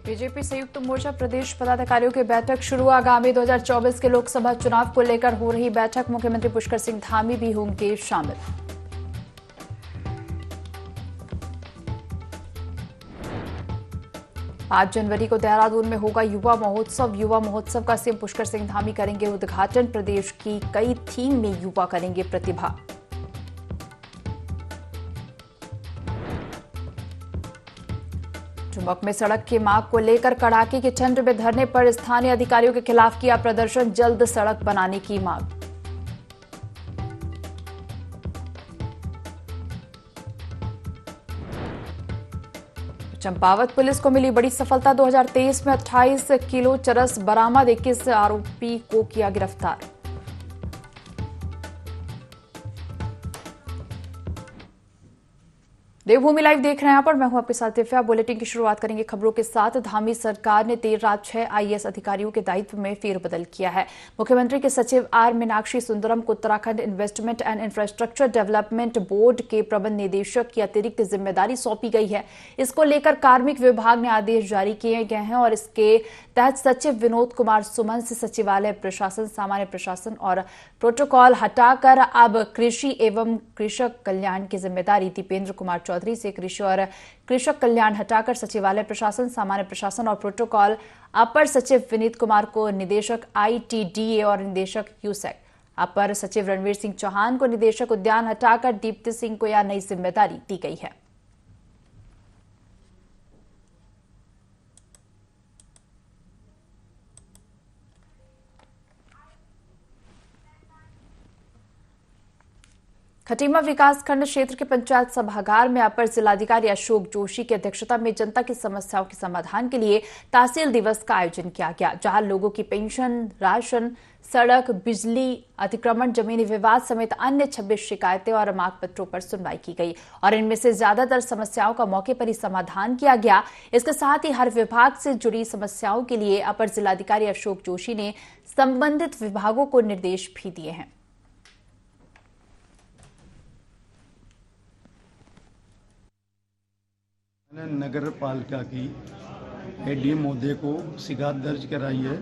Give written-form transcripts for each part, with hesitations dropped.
BJP संयुक्त मोर्चा प्रदेश पदाधिकारियों की बैठक शुरू। आगामी 2024 के लोकसभा चुनाव को लेकर हो रही बैठक, मुख्यमंत्री पुष्कर सिंह धामी भी होंगे शामिल। आज जनवरी को देहरादून में होगा युवा महोत्सव। युवा महोत्सव का सीएम पुष्कर सिंह धामी करेंगे उद्घाटन। प्रदेश की कई थीम में युवा करेंगे प्रतिभा। चुमक में सड़क की मांग को लेकर कड़ाके की ठंड में धरने पर स्थानीय अधिकारियों के खिलाफ किया प्रदर्शन। जल्द सड़क बनाने की मांग। चंपावत पुलिस को मिली बड़ी सफलता। 2023 में 28 किलो चरस बरामद। 21 आरोपी को किया गिरफ्तार। देवभूमि लाइव देख रहे हैं आप और मैं हूं आपके साथ दिव्या। बुलेटिन की शुरुआत करेंगे खबरों के साथ। धामी सरकार ने देर रात 6 आईएएस अधिकारियों के दायित्व में फेरबदल किया है। मुख्यमंत्री के सचिव आर मीनाक्षी सुंदरम को Uttarakhand investment and infrastructure development board के प्रबंध निदेशक की अतिरिक्त जिम्मेदारी सौंपी गई है। इसको लेकर कार्मिक विभाग ने आदेश जारी किए गए हैं और इसके तहत सचिव विनोद कुमार सुमन से सचिवालय प्रशासन, सामान्य प्रशासन और प्रोटोकॉल हटाकर अब कृषि एवं कृषक कल्याण की जिम्मेदारी दीपेंद्र कुमार चौधरी से कृषि और कृषक कल्याण हटाकर सचिवालय प्रशासन, सामान्य प्रशासन और प्रोटोकॉल अपर सचिव विनीत कुमार को निदेशक आईटीडीए और निदेशक यूसैक, अपर सचिव रणवीर सिंह चौहान को निदेशक उद्यान हटाकर दीप्ति सिंह को यह नई जिम्मेदारी दी गई है। खटीमा विकासखंड क्षेत्र के पंचायत सभागार में अपर जिलाधिकारी अशोक जोशी की अध्यक्षता में जनता की समस्याओं के समाधान के लिए तहसील दिवस का आयोजन किया गया, जहां लोगों की पेंशन, राशन, सड़क, बिजली, अतिक्रमण, जमीनी विवाद समेत अन्य 26 शिकायतें और मांग पत्रों पर सुनवाई की गई और इनमें से ज्यादातर समस्याओं का मौके पर ही समाधान किया गया। इसके साथ ही हर विभाग से जुड़ी समस्याओं के लिए अपर जिलाधिकारी अशोक जोशी ने संबंधित विभागों को निर्देश भी दिए हैं। नगर पालिका की एडीएम महोदय को शिकायत दर्ज कराई है,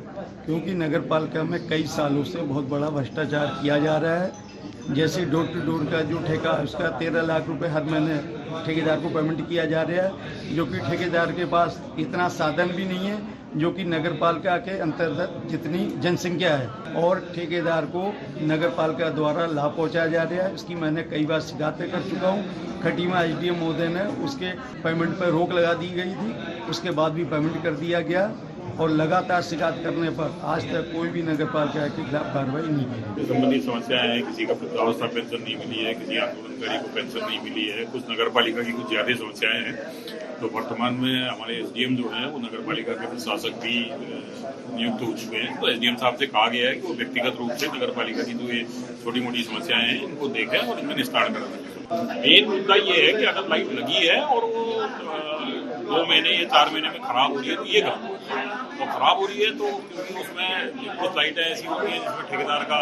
क्योंकि नगर पालिका में कई सालों से बहुत बड़ा भ्रष्टाचार किया जा रहा है। जैसे डोर टू डोर का जो ठेका है उसका 13 लाख रुपए हर महीने ठेकेदार को पेमेंट किया जा रहा है, जो कि ठेकेदार के पास इतना साधन भी नहीं है जो कि नगर पालिका के अंतर्गत जितनी जनसंख्या है, और ठेकेदार को नगर पालिका द्वारा लाभ पहुंचाया जा रहा है। इसकी मैंने कई बार शिकायतें कर चुका हूं। खटीमा एसडीएम महोदय ने उसके पेमेंट पर रोक लगा दी गई थी, उसके बाद भी पेमेंट कर दिया गया और लगातार शिकायत करने पर आज तक कोई भी नगर पालिका के खिलाफ कार्रवाई नहीं की। संबंधित समस्याएं हैं, किसी का वृद्धावस्था पेंशन नहीं मिली है, किसी आंदोलनकारी को पेंशन नहीं मिली है, कुछ नगर पालिका की कुछ ज्यादा समस्याएं हैं। तो वर्तमान में हमारे एसडीएम जो है वो नगर पालिका के प्रशासक भी नियुक्त हो चुके हैं। तो एसडीएम साहब से कहा गया है कि वो व्यक्तिगत रूप से नगर पालिका की जो ये छोटी मोटी समस्याएं हैं इनको देखें और इनका निस्तारण करें। मेन मुद्दा ये है कि अगर लाइट लगी है और वो 2 महीने या 4 महीने में खराब हो रही है तो ये गलत तो खराब हो रही है, तो क्योंकि उसमें कुछ लाइटें ऐसी होती हैं जिसमें ठेकेदार का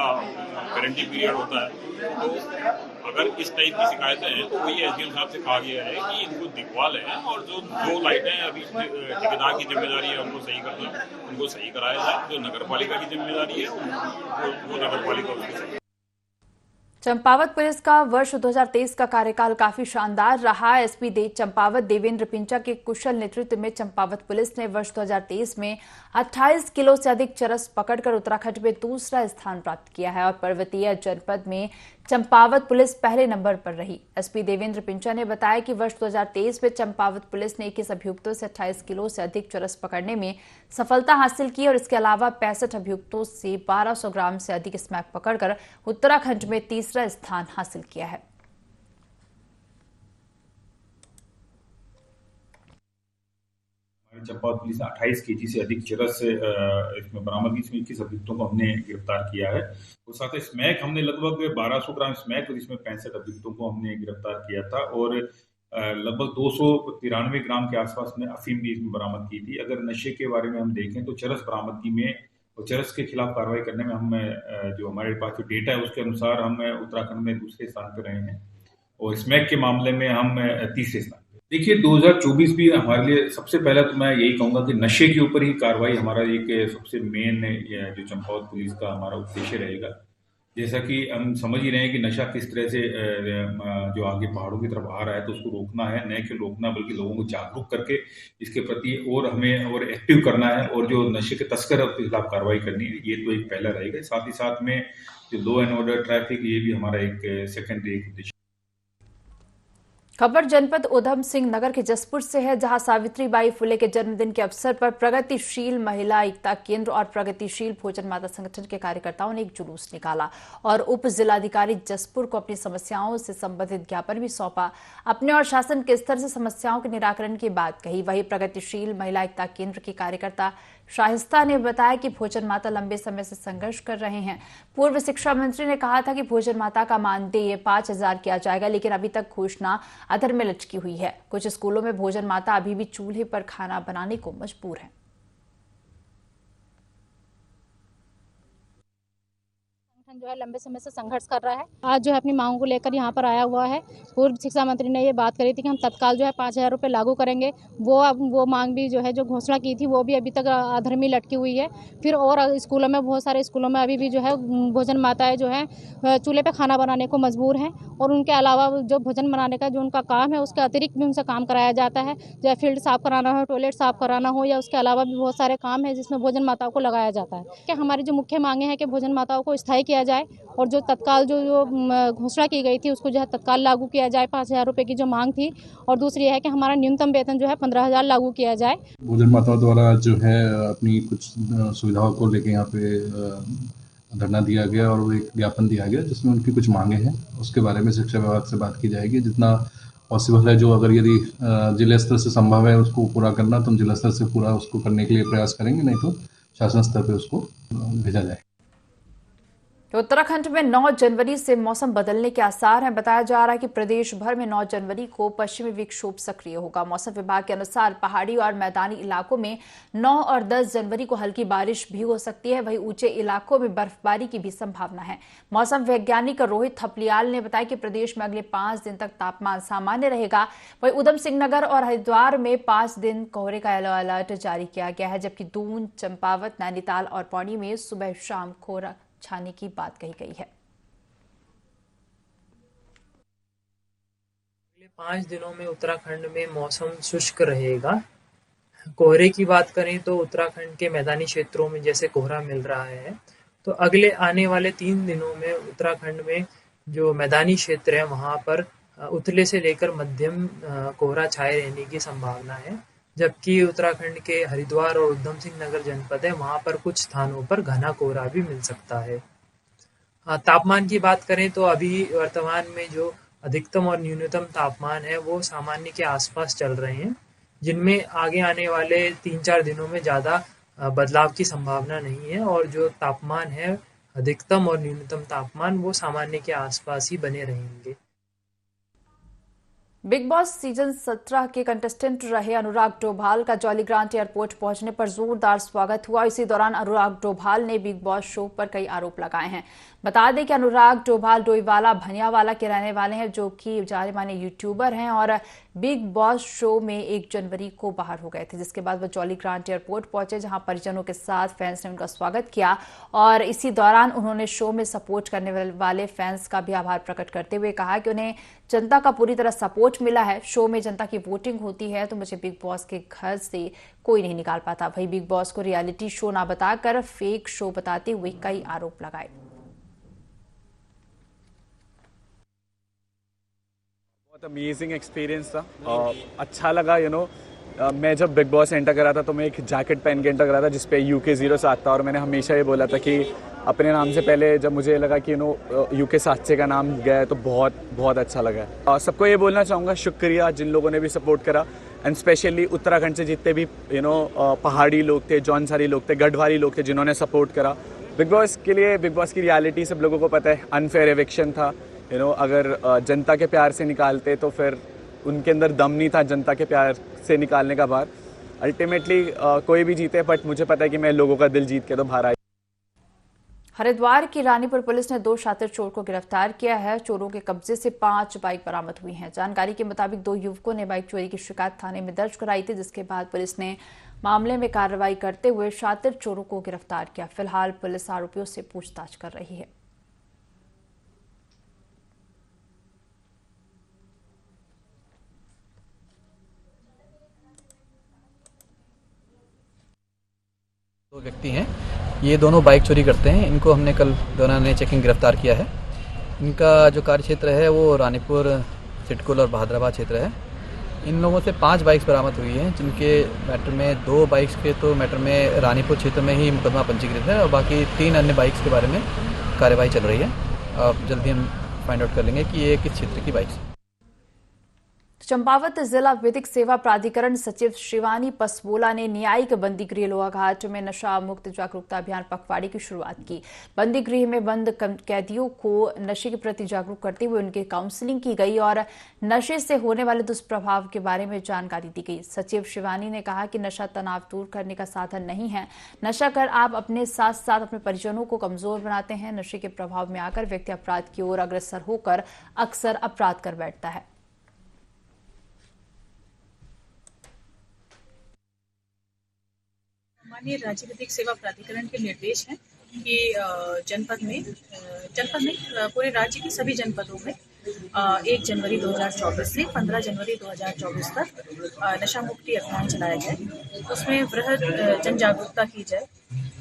गारंटी पीरियड होता है। तो अगर इस टाइप की शिकायतें हैं तो वही एसडीएम साहब से कहा गया है कि इनको दिखवा लें और जो लाइटें अभी ठेकेदार की जिम्मेदारी है उनको सही करना, उनको सही कराया जाए। जो नगर पालिका की जिम्मेदारी है वो नगर पालिका उसको सही। चंपावत पुलिस का वर्ष 2023 का कार्यकाल काफी शानदार रहा। एसपी चंपावत देवेंद्र पिंचा के कुशल नेतृत्व में चंपावत पुलिस ने वर्ष 2023 में 28 किलो से अधिक चरस पकड़कर उत्तराखंड में दूसरा स्थान प्राप्त किया है और पर्वतीय जनपद में चंपावत पुलिस पहले नंबर पर रही। एसपी देवेंद्र पिंचा ने बताया कि वर्ष 2023 में चंपावत पुलिस ने 21 अभियुक्तों से 28 किलो से अधिक चरस पकड़ने में सफलता हासिल की और इसके अलावा 65 अभियुक्तों से 1200 ग्राम से अधिक स्मैक पकड़कर उत्तराखंड में तीसरा स्थान हासिल किया है। चंपावत पुलिस ने 28 केजी से अधिक चरस इसमें बरामदगी, इसमें 21 अभियुक्तोों को हमने गिरफ्तार किया है। और साथ ही स्मैक हमने लगभग 1200 ग्राम स्मैक और इसमें 65 अभियुक्तों को हमने गिरफ्तार किया था और लगभग 293 ग्राम के आसपास में अफीम भी इसमें बरामद की थी। अगर नशे के बारे में हम देखें तो चरस बरामदगी में और चरस के खिलाफ कार्रवाई करने में हम जो हमारे पास जो डेटा है उसके अनुसार हम उत्तराखंड में दूसरे स्थान पर रहे हैं और स्मैक के मामले में हम तीसरे स्थान। देखिए 2024 भी हमारे लिए सबसे पहले तो मैं यही कहूँगा कि नशे के ऊपर ही कार्रवाई हमारा एक सबसे मेन जो चंपावत पुलिस का हमारा उद्देश्य रहेगा। जैसा कि हम समझ ही रहे हैं कि नशा किस तरह से जो आगे पहाड़ों की तरफ आ रहा है, तो उसको रोकना है, न कि रोकना बल्कि लोगों को जागरूक करके इसके प्रति और हमें और एक्टिव करना है और जो नशे के तस्कर है उसके खिलाफ कार्रवाई करनी है। ये तो एक पहला रहेगा। साथ ही साथ में जो लॉ एंड ऑर्डर ट्रैफिक, ये भी हमारा एक सेकेंडरी उद्देश्य। खबर जनपद उधम सिंह नगर के जसपुर से है, जहां सावित्रीबाई फुले के जन्मदिन के अवसर पर प्रगतिशील महिला एकता केंद्र और प्रगतिशील भोजन माता संगठन के कार्यकर्ताओं ने एक जुलूस निकाला और उप जिलाधिकारी जसपुर को अपनी समस्याओं से संबंधित ज्ञापन भी सौंपा। अपने और शासन के स्तर से समस्याओं के निराकरण की बात कही। वहीं प्रगतिशील महिला एकता केंद्र की कार्यकर्ता शाहिस्ता ने बताया कि भोजन माता लंबे समय से संघर्ष कर रहे हैं। पूर्व शिक्षा मंत्री ने कहा था कि भोजन माता का मानदेय 5,000 किया जाएगा, लेकिन अभी तक घोषणा अधर में लटकी हुई है। कुछ स्कूलों में भोजन माता अभी भी चूल्हे पर खाना बनाने को मजबूर है। जो है लंबे समय से संघर्ष कर रहा है। आज जो है अपनी मांगों को लेकर यहाँ पर आया हुआ है। पूर्व शिक्षा मंत्री ने ये बात करी थी कि हम तत्काल जो है 5,000 रुपये लागू करेंगे। वो मांग भी जो है जो घोषणा की थी वो भी अभी तक अधर में लटकी हुई है। फिर और स्कूलों में, बहुत सारे स्कूलों में अभी भी जो है भोजन माताएं जो है चूल्हे पे खाना बनाने को मजबूर हैं और उनके अलावा जो भोजन बनाने का जो उनका काम है उसके अतिरिक्त भी उनसे काम कराया जाता है। चाहे फील्ड साफ कराना हो, टॉयलेट साफ कराना हो, या उसके अलावा भी बहुत सारे काम है जिसमें भोजन माताओं को लगाया जाता है। कि हमारी जो मुख्य मांगे हैं कि भोजन माताओं को स्थायी किया जाए और जो तत्काल जो घोषणा की गई थी उसको जो है तत्काल लागू किया जाए। 5,000 रुपये की जो मांग थी, और दूसरी है कि हमारा न्यूनतम वेतन जो है 15,000 लागू किया जाए। भोजन माताओं द्वारा जो है अपनी कुछ सुविधाओं को लेकर यहाँ पे धरना दिया गया और एक ज्ञापन दिया गया जिसमें उनकी कुछ मांगे हैं। उसके बारे में शिक्षा विभाग से बात की जाएगी। जितना पॉसिबल है, जो अगर यदि जिला स्तर से संभव है उसको पूरा करना, तो हम जिला स्तर से पूरा उसको करने के लिए प्रयास करेंगे, नहीं तो शासन स्तर पर उसको भेजा जाए। उत्तराखंड में 9 जनवरी से मौसम बदलने के आसार हैं। बताया जा रहा है कि प्रदेश भर में 9 जनवरी को पश्चिमी विक्षोभ सक्रिय होगा। मौसम विभाग के अनुसार पहाड़ी और मैदानी इलाकों में 9 और 10 जनवरी को हल्की बारिश भी हो सकती है। वहीं ऊंचे इलाकों में बर्फबारी की भी संभावना है। मौसम वैज्ञानिक रोहित थपलियाल ने बताया कि प्रदेश में अगले 5 दिन तक तापमान सामान्य रहेगा। वहीं उधम सिंह नगर और हरिद्वार में 5 दिन कोहरे का येलो अलर्ट जारी किया गया है, जबकि दून, चंपावत, नैनीताल और पौड़ी में सुबह शाम कोहरा छाने की बात कही गई है। अगले 5 दिनों में उत्तराखंड में मौसम शुष्क रहेगा। कोहरे की बात करें तो उत्तराखंड के मैदानी क्षेत्रों में जैसे कोहरा मिल रहा है, तो अगले आने वाले 3 दिनों में उत्तराखंड में जो मैदानी क्षेत्र है वहां पर उतले से लेकर मध्यम कोहरा छाए रहने की संभावना है। जबकि उत्तराखंड के हरिद्वार और उधम सिंह नगर जनपद है, वहां पर कुछ स्थानों पर घना कोहरा भी मिल सकता है। तापमान की बात करें तो अभी वर्तमान में जो अधिकतम और न्यूनतम तापमान है वो सामान्य के आसपास चल रहे हैं, जिनमें आगे आने वाले 3-4 दिनों में ज़्यादा बदलाव की संभावना नहीं है और जो तापमान है, अधिकतम और न्यूनतम तापमान, वो सामान्य के आसपास ही बने रहेंगे। बिग बॉस सीजन 17 के कंटेस्टेंट रहे अनुराग डोभाल का जॉलीग्रांट एयरपोर्ट पहुंचने पर जोरदार स्वागत हुआ। इसी दौरान अनुराग डोभाल ने बिग बॉस शो पर कई आरोप लगाए हैं। बता दें कि अनुराग डोभाल डोईवाला भनियावाला के रहने वाले हैं, जो कि जाने माने यूट्यूबर हैं और बिग बॉस शो में 1 जनवरी को बाहर हो गए थे, जिसके बाद वो जॉलीग्रांट एयरपोर्ट पहुंचे, जहां परिजनों के साथ फैंस ने उनका स्वागत किया और इसी दौरान उन्होंने शो में सपोर्ट करने वाले फैंस का भी आभार प्रकट करते हुए कहा कि उन्हें जनता का पूरी तरह सपोर्ट मिला है। शो में जनता की वोटिंग होती है तो मुझे बिग बॉस के घर से कोई नहीं निकाल पाता। वहीं बिग बॉस को रियलिटी शो ना बताकर फेक शो बताते हुए कई आरोप लगाए। बहुत अमेजिंग एक्सपीरियंस था, अच्छा लगा। मैं जब बिग बॉस एंटर करा था तो मैं एक जैकेट पहन के एंटर करा था जिसपे UK 07 था और मैंने हमेशा ये बोला था कि अपने नाम से पहले जब मुझे लगा कि UK 7 से का नाम गया है तो बहुत बहुत अच्छा लगा। सबको ये बोलना चाहूँगा शुक्रिया जिन लोगों ने भी सपोर्ट करा, एंड स्पेशली उत्तराखंड से जितने भी पहाड़ी लोग थे, जौनसारी लोग थे, गढ़वाली लोग थे जिन्होंने सपोर्ट करा बिग बॉस के लिए। बिग बॉस की रियलिटी सब लोगों को पता है, अनफेयर एविक्शन था। अगर जनता के प्यार से निकालते तो फिर उनके अंदर दम नहीं था जनता के प्यार से निकालने का बाहर। अल्टीमेटली कोई भी जीते, बट मुझे पता है कि मैं लोगों का दिल जीत के तो बाहर आई। हरिद्वार की रानीपुर पुलिस ने 2 शातिर चोर को गिरफ्तार किया है। चोरों के कब्जे से 5 बाइक बरामद हुई हैं। जानकारी के मुताबिक 2 युवकों ने बाइक चोरी की शिकायत थाने में दर्ज कराई थी, जिसके बाद पुलिस ने मामले में कार्रवाई करते हुए शातिर चोरों को गिरफ्तार किया। फिलहाल पुलिस आरोपियों से पूछताछ कर रही है। दो व्यक्ति हैं, ये दोनों बाइक चोरी करते हैं। इनको हमने कल दोनों ने चेकिंग गिरफ्तार किया है। इनका जो कार्य क्षेत्र है वो रानीपुर, सिटकुल और बहादुराबाद क्षेत्र है। इन लोगों से 5 बाइक्स बरामद हुई हैं, जिनके मैटर में 2 बाइक्स के तो मैटर में रानीपुर क्षेत्र में ही मुकदमा पंजीकृत है और बाकी 3 अन्य बाइक्स के बारे में कार्यवाही चल रही है। अब जल्दी हम फाइंड आउट कर लेंगे कि ये किस क्षेत्र की बाइक्स है। चंपावत जिला विधिक सेवा प्राधिकरण सचिव शिवानी पसवोला ने न्यायिक बंदी गृह लोहाघाट में नशा मुक्त जागरूकता अभियान पखवाड़े की शुरुआत की। बंदी गृह में बंद कैदियों को नशे के प्रति जागरूक करते हुए उनकी काउंसलिंग की गई और नशे से होने वाले दुष्प्रभाव के बारे में जानकारी दी गई। सचिव शिवानी ने कहा कि नशा तनाव दूर करने का साधन नहीं है। नशा कर आप अपने साथ साथ अपने परिजनों को कमजोर बनाते हैं। नशे के प्रभाव में आकर व्यक्ति अपराध की ओर अग्रसर होकर अक्सर अपराध कर बैठता है। माननीय राज्य विधिक सेवा प्राधिकरण के निर्देश हैं कि जनपद में पूरे राज्य के सभी जनपदों में 1 जनवरी 2024 से 15 जनवरी 2024 तक नशा मुक्ति अभियान चलाया जाए। उसमें वृहद जन जागरूकता की जाए।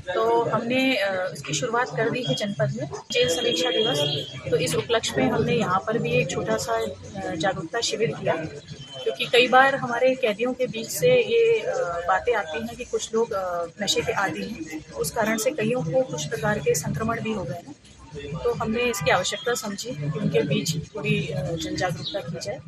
तो हमने इसकी शुरुआत कर दी है जनपद में जेल समीक्षा दिवस। तो इस उपलक्ष्य में हमने यहाँ पर भी एक छोटा सा जागरूकता शिविर किया, क्योंकि कई बार हमारे कैदियों के बीच से ये बातें आती हैं कि कुछ लोग नशे के आदी हैं। उस कारण से कईयों को कुछ प्रकार के संक्रमण भी हो गए हैं। तो हमने इसकी आवश्यकता समझी कि उनके बीच पूरी जन जागरूकता की जाए।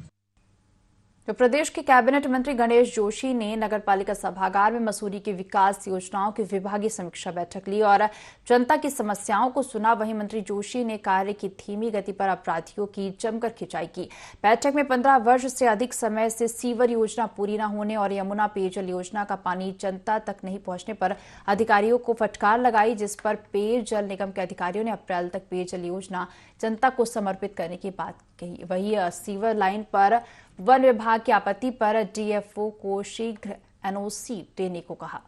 तो प्रदेश के कैबिनेट मंत्री गणेश जोशी ने नगरपालिका सभागार में मसूरी की विकास योजनाओं की विभागीय समीक्षा बैठक ली और जनता की समस्याओं को सुना। वहीं मंत्री जोशी ने कार्य की धीमी गति पर अपराधियों की जमकर खिंचाई की। बैठक में 15 वर्ष से अधिक समय से सीवर योजना पूरी न होने और यमुना पेयजल योजना का पानी जनता तक नहीं पहुंचने पर अधिकारियों को फटकार लगाई, जिस पर पेयजल निगम के अधिकारियों ने अप्रैल तक पेयजल योजना जनता को समर्पित करने की बात कही। वही सीवर लाइन पर वन विभाग की आपत्ति पर डीएफओ को शीघ्र एनओसी देने को कहा।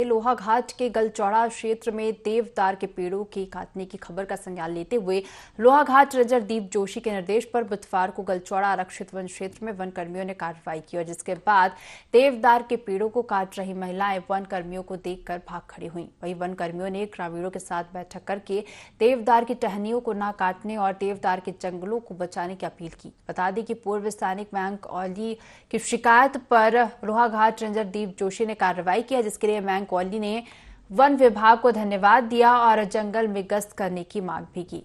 लोहाघाट के गलचौड़ा क्षेत्र में देवदार के पेड़ों के काटने की खबर का संज्ञान लेते हुए लोहाघाट रेंजर दीप जोशी के निर्देश पर बुधवार को गलचौड़ा आरक्षित वन क्षेत्र में वन कर्मियों ने कार्रवाई की और जिसके बाद देवदार के पेड़ों को काट रही महिलाएं वन कर्मियों को देखकर भाग खड़ी हुई। वहीं वन कर्मियों ने ग्रामीणों के साथ बैठक करके देवदार की टहनियों को न काटने और देवदार के जंगलों को बचाने की अपील की। बता दें कि पूर्व सैनिक मैंग ओली की शिकायत पर लोहाघाट रेंजर दीप जोशी ने कार्रवाई किया, जिसके लिए मैंग ओली ने वन विभाग को धन्यवाद दिया और जंगल में गश्त करने की मांग भी की।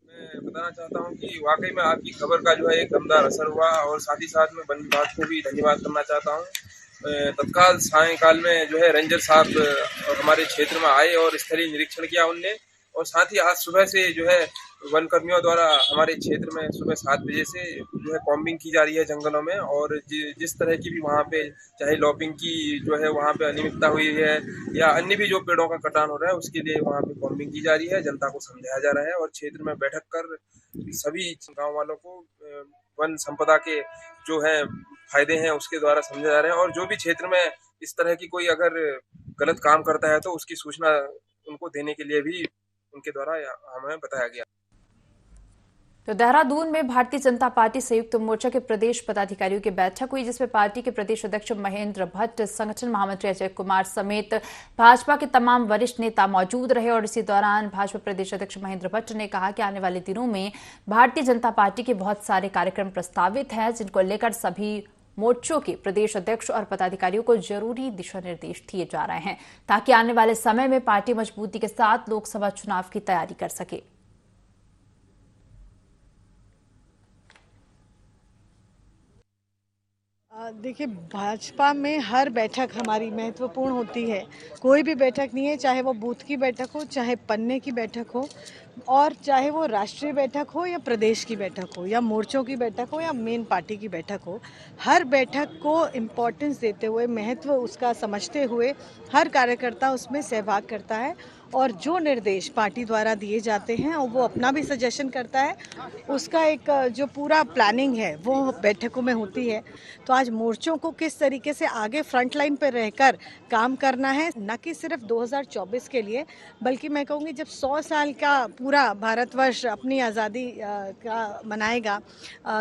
मैं बताना चाहता हूं कि वाकई में आपकी खबर का जो है एक दमदार असर हुआ और साथ ही साथ में वन विभाग को भी धन्यवाद करना चाहता हूं। तत्काल सायंकाल में जो है रेंजर साहब हमारे क्षेत्र में आए और स्थलीय निरीक्षण किया उनने, और साथ ही आज सुबह से जो है वन कर्मियों द्वारा हमारे क्षेत्र में सुबह 7 बजे से जो है कॉम्बिंग की जा रही है जंगलों में, और जिस तरह की भी वहाँ पे चाहे लॉपिंग की जो है वहाँ पे अनियमितता हुई है या अन्य भी जो पेड़ों का कटान हो रहा है उसके लिए वहाँ पे कॉम्बिंग की जा रही है, जनता को समझाया जा रहा है और क्षेत्र में बैठक कर सभी गाँव वालों को वन संपदा के जो है फायदे हैं उसके द्वारा समझा जा रहे हैं, और जो भी क्षेत्र में इस तरह की कोई अगर गलत काम करता है तो उसकी सूचना उनको देने के लिए भी उनके द्वारा हमें बताया गया। तो देहरादून में भारतीय जनता पार्टी संयुक्त मोर्चा के प्रदेश पदाधिकारियों की बैठक हुई, जिसमें पार्टी के प्रदेश अध्यक्ष महेंद्र भट्ट, संगठन महामंत्री अजय कुमार समेत भाजपा के तमाम वरिष्ठ नेता मौजूद रहे। और इसी दौरान भाजपा प्रदेश अध्यक्ष महेंद्र भट्ट ने कहा कि आने वाले दिनों में भारतीय जनता पार्टी के बहुत सारे कार्यक्रम प्रस्तावित हैं, जिनको लेकर सभी मोर्चों के प्रदेश अध्यक्ष और पदाधिकारियों को जरूरी दिशा निर्देश दिए जा रहे हैं, ताकि आने वाले समय में पार्टी मजबूती के साथ लोकसभा चुनाव की तैयारी कर सके। देखिए, भाजपा में हर बैठक हमारी महत्वपूर्ण होती है। कोई भी बैठक नहीं है, चाहे वो बूथ की बैठक हो, चाहे पन्ने की बैठक हो, और चाहे वो राष्ट्रीय बैठक हो या प्रदेश की बैठक हो या मोर्चों की बैठक हो या मेन पार्टी की बैठक हो। हर बैठक को इम्पोर्टेंस देते हुए, महत्व उसका समझते हुए हर कार्यकर्ता उसमें सहभाग करता है और जो निर्देश पार्टी द्वारा दिए जाते हैं और वो अपना भी सजेशन करता है, उसका एक जो पूरा प्लानिंग है वो बैठकों में होती है। तो आज मोर्चों को किस तरीके से आगे फ्रंट लाइन पर रहकर काम करना है, न कि सिर्फ 2024 के लिए, बल्कि मैं कहूँगी जब 100 साल का पूरा भारतवर्ष अपनी आज़ादी का मनाएगा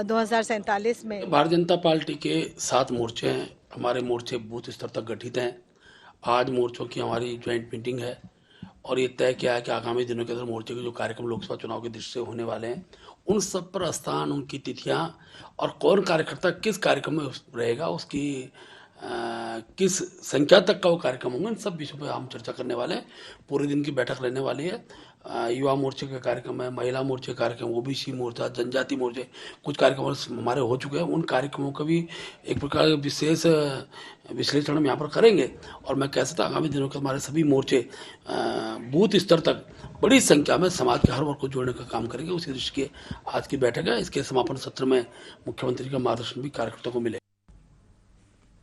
2047 में। भारतीय जनता पार्टी के 7 मोर्चे हैं। हमारे मोर्चे बूथ स्तर तक गठित हैं। आज मोर्चों की हमारी ज्वाइंट मीटिंग है और ये तय किया है कि आगामी दिनों के अंदर मोर्चे के जो कार्यक्रम लोकसभा चुनाव की दृष्टि से होने वाले हैं, उन सब पर स्थान, उनकी तिथियां और कौन कार्यकर्ता किस कार्यक्रम में रहेगा, उसकी किस संख्या तक का वो कार्यक्रम होंगे, इन सब विषयों पर हम चर्चा करने वाले हैं। पूरे दिन की बैठक रहने वाली है। युवा मोर्चे का कार्यक्रम है, महिला मोर्चे का कार्यक्रम, ओबीसी मोर्चा, जनजाति मोर्चे, कुछ कार्यक्रम हमारे हो चुके हैं। उन कार्यक्रमों का भी एक प्रकार विशेष विश्लेषण हम यहाँ पर करेंगे और मैं कह सकता आगामी दिनों के हमारे सभी मोर्चे बूथ स्तर तक बड़ी संख्या में समाज के हर वर्ग को जोड़ने का काम करेंगे। उसी दृष्टि की आज की बैठक है। इसके समापन सत्र में मुख्यमंत्री का मार्गदर्शन भी कार्यकर्ताओं को मिलेगा।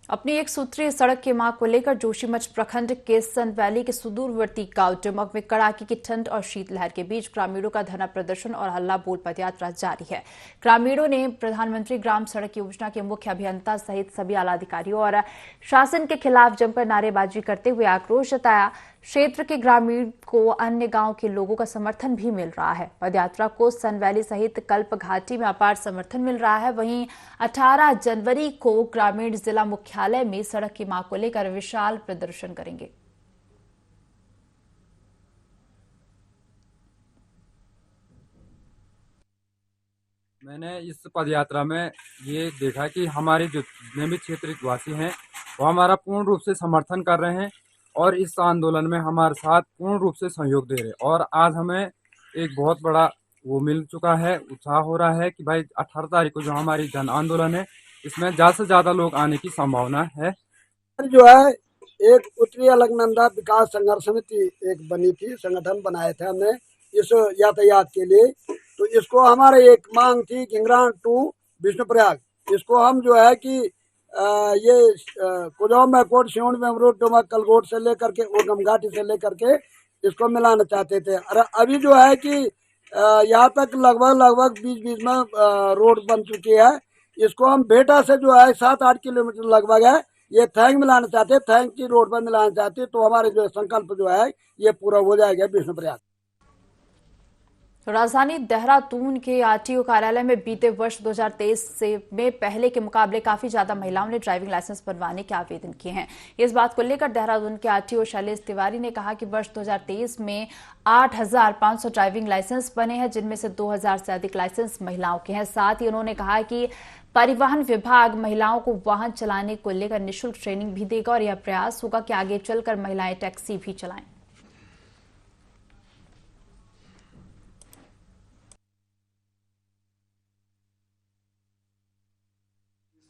अपनी एक सूत्रीय सड़क की मांग को लेकर जोशीमठ प्रखंड के सन वैली के सुदूरवर्ती गांव टिमक में कड़ाके की ठंड और शीतलहर के बीच ग्रामीणों का धरना प्रदर्शन और हल्ला बोल पदयात्रा जारी है। ग्रामीणों ने प्रधानमंत्री ग्राम सड़क योजना के मुख्य अभियंता सहित सभी आला अधिकारियों और शासन के खिलाफ जमकर नारेबाजी करते हुए आक्रोश जताया। क्षेत्र के ग्रामीण को अन्य गांव के लोगों का समर्थन भी मिल रहा है। पदयात्रा को सन वैली सहित कल्प घाटी में अपार समर्थन मिल रहा है। वहीं 18 जनवरी को ग्रामीण जिला मुख्यालय में सड़क की मांग को लेकर विशाल प्रदर्शन करेंगे। मैंने इस पदयात्रा में ये देखा कि हमारे जो नियमित क्षेत्र वासी हैं वो हमारा पूर्ण रूप से समर्थन कर रहे हैं और इस आंदोलन में हमारे साथ पूर्ण रूप से सहयोग दे रहे हैं। और आज हमें एक बहुत बड़ा वो मिल चुका है, उत्साह हो रहा है कि भाई 18 तारीख को जो हमारी जन आंदोलन है इसमें ज़्यादा से ज़्यादा लोग आने की संभावना है। जो है एक उत्तरी अलकनंदा विकास संघर्ष समिति एक बनी थी, संगठन बनाए थे हमने इस यातायात के लिए। तो इसको हमारे एक मांग थी घिंगरान टू विष्णुप्रयाग, इसको हम जो है कि ये कुजाऊ मैकोट सिउंड मेमरोड डोमक कलगोट से लेकर के उर्गम घाटी से लेकर के इसको मिलाना चाहते थे। और अभी जो है कि यहाँ तक लगभग बीच में रोड बन चुकी है। इसको हम बेटा से जो है 7-8 किलोमीटर लगभग है, ये थैंक मिलाना चाहते, थैंक की रोड पर मिलाना चाहते, तो हमारे जो संकल्प जो है ये पूरा हो जाएगा विष्णुप्रयाग। राजधानी देहरादून के आरटीओ कार्यालय में बीते वर्ष 2023 से में पहले के मुकाबले काफी ज्यादा महिलाओं ने ड्राइविंग लाइसेंस बनवाने के आवेदन किए हैं। इस बात को लेकर देहरादून के आरटीओ शैलेश तिवारी ने कहा कि वर्ष 2023 में 8,500 ड्राइविंग लाइसेंस बने हैं, जिनमें से 2,000 से अधिक लाइसेंस महिलाओं के हैं। साथ ही उन्होंने कहा कि परिवहन विभाग महिलाओं को वाहन चलाने को लेकर निःशुल्क ट्रेनिंग भी देगा और यह प्रयास होगा कि आगे चलकर महिलाएं टैक्सी भी चलाएं।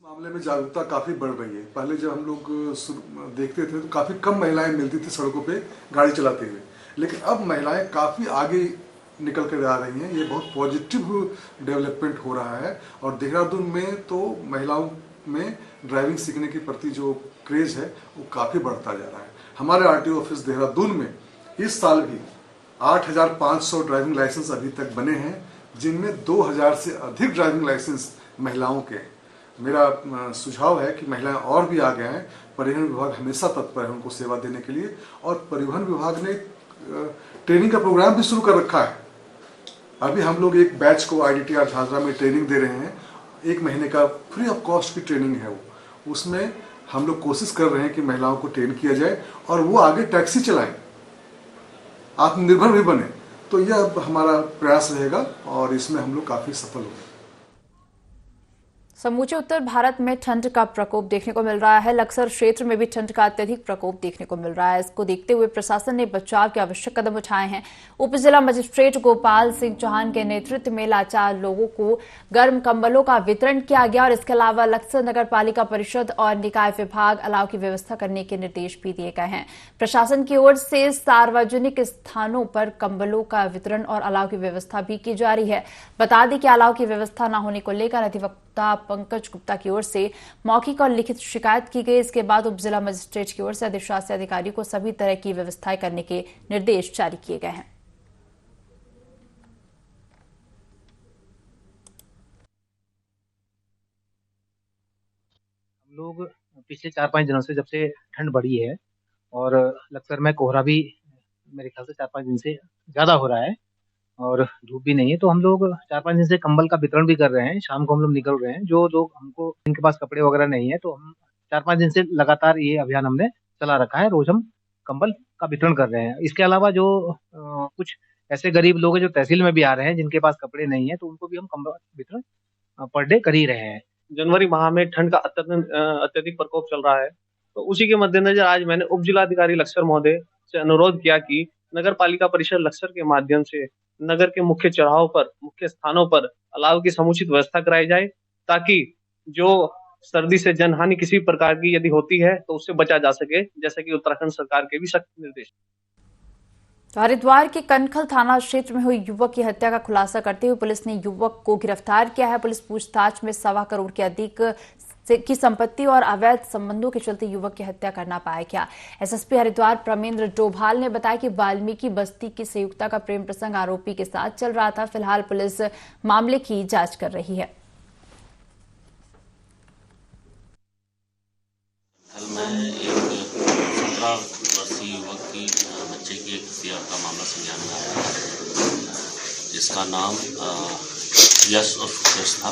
मामले में जागरूकता काफ़ी बढ़ रही है। पहले जब हम लोग देखते थे तो काफ़ी कम महिलाएं मिलती थी सड़कों पे गाड़ी चलाते हुए, लेकिन अब महिलाएं काफ़ी आगे निकल कर आ रही हैं। ये बहुत पॉजिटिव डेवलपमेंट हो रहा है और देहरादून में तो महिलाओं में ड्राइविंग सीखने के प्रति जो क्रेज़ है वो काफ़ी बढ़ता जा रहा है। हमारे आरटीओ ऑफिस देहरादून में इस साल भी 8,500 ड्राइविंग लाइसेंस अभी तक बने हैं, जिनमें 2,000 से अधिक ड्राइविंग लाइसेंस महिलाओं के। मेरा सुझाव है कि महिलाएं और भी आगे आएँ। परिवहन विभाग हमेशा तत्पर है उनको सेवा देने के लिए और परिवहन विभाग ने ट्रेनिंग का प्रोग्राम भी शुरू कर रखा है। अभी हम लोग एक बैच को IDTR झाझरा में ट्रेनिंग दे रहे हैं। 1 महीने का फ्री ऑफ कॉस्ट की ट्रेनिंग है वो। उसमें हम लोग कोशिश कर रहे हैं कि महिलाओं को ट्रेन किया जाए और वो आगे टैक्सी चलाएं, आत्मनिर्भर भी बने। तो यह हमारा प्रयास रहेगा और इसमें हम लोग काफ़ी सफल होंगे। समूचे उत्तर भारत में ठंड का प्रकोप देखने को मिल रहा है। लक्सर क्षेत्र में भी ठंड का अत्यधिक प्रकोप देखने को मिल रहा है। इसको देखते हुए प्रशासन ने बचाव के आवश्यक कदम उठाए हैं। उप जिला मजिस्ट्रेट गोपाल सिंह चौहान के नेतृत्व में लाचार लोगों को गर्म कंबलों का वितरण किया गया और इसके अलावा लक्सर नगर पालिका परिषद और निकाय विभाग अलाव की व्यवस्था करने के निर्देश भी दिए गए हैं। प्रशासन की ओर से सार्वजनिक स्थानों पर कंबलों का वितरण और अलाव की व्यवस्था भी की जा रही है। बता दें कि अलाव की व्यवस्था न होने को लेकर अधिवक्ता पंकज गुप्ता की ओर से मौखिक और लिखित शिकायत की गई। इसके बाद उप जिला मजिस्ट्रेट की ओर से अधिशासी अधिकारी को सभी तरह की व्यवस्थाएं करने के निर्देश जारी किए गए हैं। हम लोग पिछले 4-5 दिनों से, जब से ठंड बढ़ी है और लक्सर में कोहरा भी मेरे ख्याल से 4-5 दिन से ज्यादा हो रहा है और धूप भी नहीं है, तो हम लोग 4-5 दिन से कंबल का वितरण भी कर रहे हैं। शाम को हम लोग निकल रहे हैं, जो लोग हमको जिनके पास कपड़े वगैरह नहीं है, तो हम 4-5 दिन से लगातार ये अभियान हमने चला रखा है। रोज हम कंबल का वितरण कर रहे हैं। इसके अलावा जो कुछ ऐसे गरीब लोग हैं जो तहसील में भी आ रहे हैं, जिनके पास कपड़े नहीं है, तो उनको भी हम कंबल वितरण पर डे कर ही रहे हैं। जनवरी माह में ठंड का अत्यधिक प्रकोप चल रहा है, तो उसी के मद्देनजर आज मैंने उप जिलाधिकारी लक्सर महोदय से अनुरोध किया कि नगर पालिका परिषद लक्सर के माध्यम से नगर के मुख्य चौराहों पर, मुख्य स्थानों पर अलाव की समुचित व्यवस्था कराई जाए, ताकि जो सर्दी से जनहानि किसी प्रकार की यदि होती है तो उससे बचा जा सके, जैसे कि उत्तराखंड सरकार के भी सख्त निर्देश। हरिद्वार के कनखल थाना क्षेत्र में हुई युवक की हत्या का खुलासा करते हुए पुलिस ने युवक को गिरफ्तार किया है। पुलिस पूछताछ में 1.25 करोड़ के अधिक की संपत्ति और अवैध संबंधों के चलते युवक की हत्या करना पाया गया। एसएसपी हरिद्वार प्रमेंद्र डोभाल ने बताया कि वाल्मीकि बस्ती की संयुक्ता का प्रेम प्रसंग आरोपी के साथ चल रहा था। फिलहाल पुलिस मामले की जांच कर रही है। युवक की बच्चे की एक हत्या का मामला संज्ञान में आया है, जिसका नाम यश और सुरेश था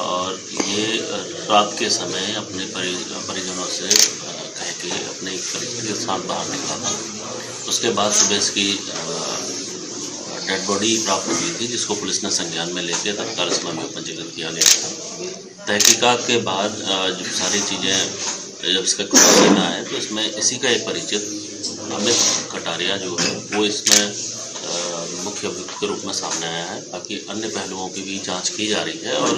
और ये रात के समय अपने परिजनों से कह के अपने एक परिचित के साथ बाहर निकला था। उसके बाद सुबह इसकी डेड बॉडी प्राप्त हुई थी, जिसको पुलिस ने संज्ञान में लेकर तत्काल इसमें पंजीकृत किया गया था। तहकीकात के बाद जब सारी चीज़ें जब इसके खुलासे में आए तो इसमें इसी का एक परिचित अमित कटारिया जो है वो इसमें मुख्य अभियुक्त के रूप में सामने आया है। बाकी अन्य पहलुओं की भी जांच की जा रही है और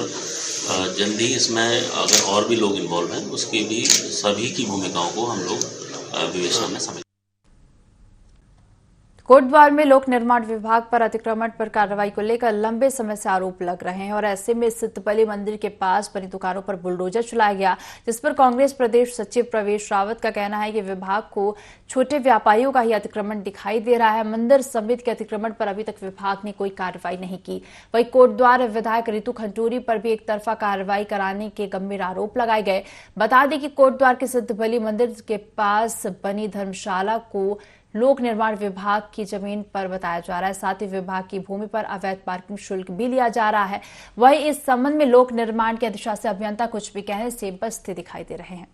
जल्द ही इसमें अगर और भी लोग इन्वॉल्व हैं उसकी भी सभी की भूमिकाओं को हम लोग विवेचना में समझ। कोटद्वार में लोक निर्माण विभाग पर अतिक्रमण पर कार्रवाई को लेकर लंबे समय से आरोप लग रहे हैं और ऐसे में स्थित बलि मंदिर के पास बनी दुकानों पर बुलडोजर चलाया गया, जिस पर कांग्रेस प्रदेश सचिव प्रवेश रावत का कहना है कि विभाग को छोटे व्यापारियों का ही अतिक्रमण दिखाई दे रहा है। मंदिर समिति के अतिक्रमण पर अभी तक विभाग ने कोई कार्रवाई नहीं की। वहीं कोटद्वार विधायक रितु खंटूरी पर भी एक तरफा कार्रवाई कराने के गंभीर आरोप लगाए गए। बता दें कि कोटद्वार के सिद्ध बलि मंदिर के पास बनी धर्मशाला को लोक निर्माण विभाग की जमीन पर बताया जा रहा है। साथ ही विभाग की भूमि पर अवैध पार्किंग शुल्क भी लिया जा रहा है। वहीं इस संबंध में लोक निर्माण के अधिशासी अभियंता कुछ भी कहने से बचते दिखाई दे रहे हैं।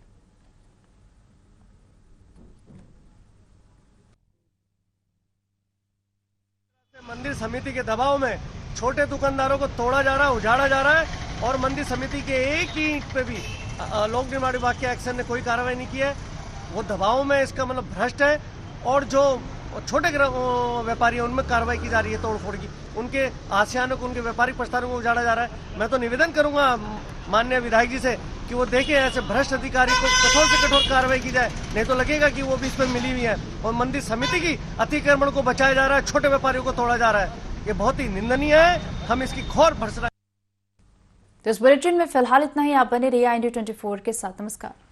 मंदिर समिति के दबाव में छोटे दुकानदारों को तोड़ा जा रहा है, उजाड़ा जा रहा है और मंदिर समिति के एक ही ईंट पे भी लोक निर्माण विभाग के एक्शन ने कोई कार्रवाई नहीं की है। वो दबाव में इसका मतलब भ्रष्ट है और जो छोटे व्यापारी हैं उनमें कार्रवाई की जा रही है तोड़फोड़ की। उनके आसियानों को, उनके व्यापारिक प्रस्थानों को उजाड़ा जा रहा है। मैं तो निवेदन करूंगा माननीय विधायक जी से कि वो देखें ऐसे भ्रष्ट अधिकारी को कठोर से कठोर कार्रवाई की जाए, नहीं तो लगेगा कि वो भी इस पर मिली हुई है और मंदिर समिति की अतिक्रमण को बचाया जा रहा है, छोटे व्यापारियों को तोड़ा जा रहा है। ये बहुत ही निंदनीय है। हम इसकी घोर भर्त्सना। तो इस बुलेटिन में फिलहाल इतना ही। आप बने रहिए इंडिया 24 के साथ। नमस्कार।